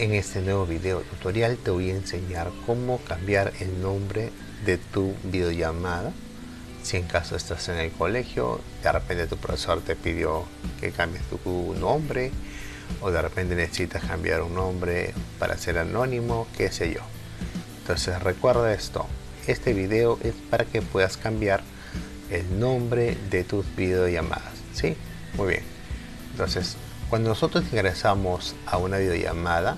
En este nuevo video tutorial te voy a enseñar cómo cambiar el nombre de tu videollamada. Si en caso estás en el colegio, de repente tu profesor te pidió que cambies tu nombre, o de repente necesitas cambiar un nombre para ser anónimo, qué sé yo. Entonces recuerda esto, este video es para que puedas cambiar el nombre de tus videollamadas, ¿sí? Muy bien. Entonces, cuando nosotros ingresamos a una videollamada,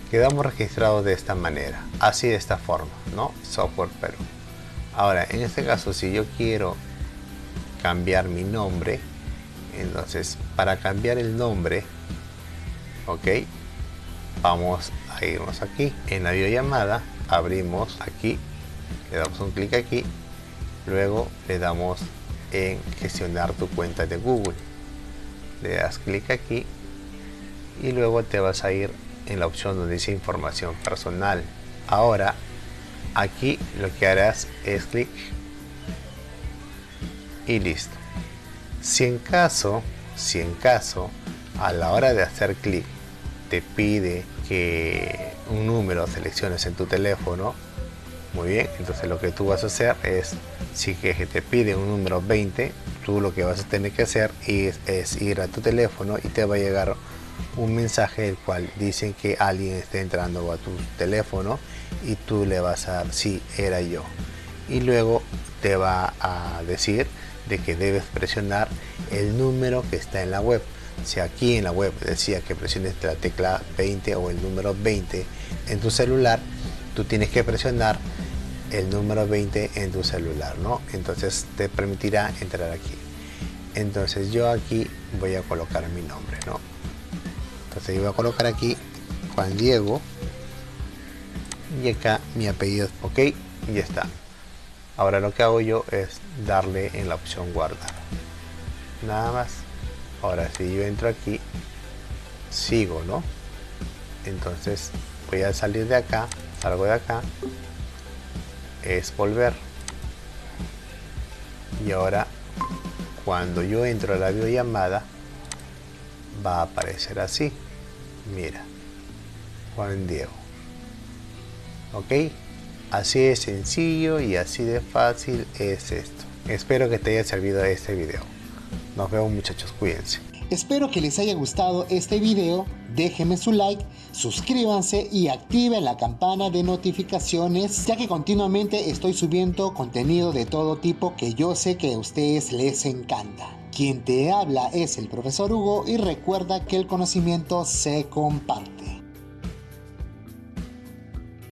quedamos registrados de esta manera, así de esta forma, ¿no? Software Perú. Ahora, en este caso, si yo quiero cambiar mi nombre, entonces para cambiar el nombre, ok, vamos a irnos aquí en la videollamada, abrimos aquí, le damos un clic aquí, luego le damos en gestionar tu cuenta de Google, le das clic aquí y luego te vas a ir en la opción donde dice información personal. Ahora aquí lo que harás es clic y listo. Si en caso a la hora de hacer clic te pide que un número selecciones en tu teléfono, muy bien, entonces lo que tú vas a hacer es, si que te pide un número 20, tú lo que vas a tener que hacer es ir a tu teléfono y te va a llegar un mensaje el cual dicen que alguien está entrando a tu teléfono y tú le vas a dar sí, era yo, y luego te va a decir de que debes presionar el número que está en la web. Si aquí en la web decía que presiones la tecla 20 o el número 20 en tu celular, tú tienes que presionar el número 20 en tu celular, ¿no? Entonces te permitirá entrar aquí. Entonces yo aquí voy a colocar mi nombre, ¿no? Entonces yo voy a colocar aquí Juan Diego y acá mi apellido, ok, y ya está. Ahora lo que hago yo es darle en la opción guardar, nada más. Ahora si yo entro aquí, sigo, ¿no? Entonces voy a salir de acá, salgo de acá, es volver, y ahora cuando yo entro a la videollamada va a aparecer así, mira, Juan Diego, ok, así de sencillo y así de fácil es esto. Espero que te haya servido este video. Nos vemos, muchachos, cuídense. Espero que les haya gustado este video, déjenme su like, suscríbanse y activen la campana de notificaciones, ya que continuamente estoy subiendo contenido de todo tipo que yo sé que a ustedes les encanta. Quien te habla es el profesor Hugo y recuerda que el conocimiento se comparte.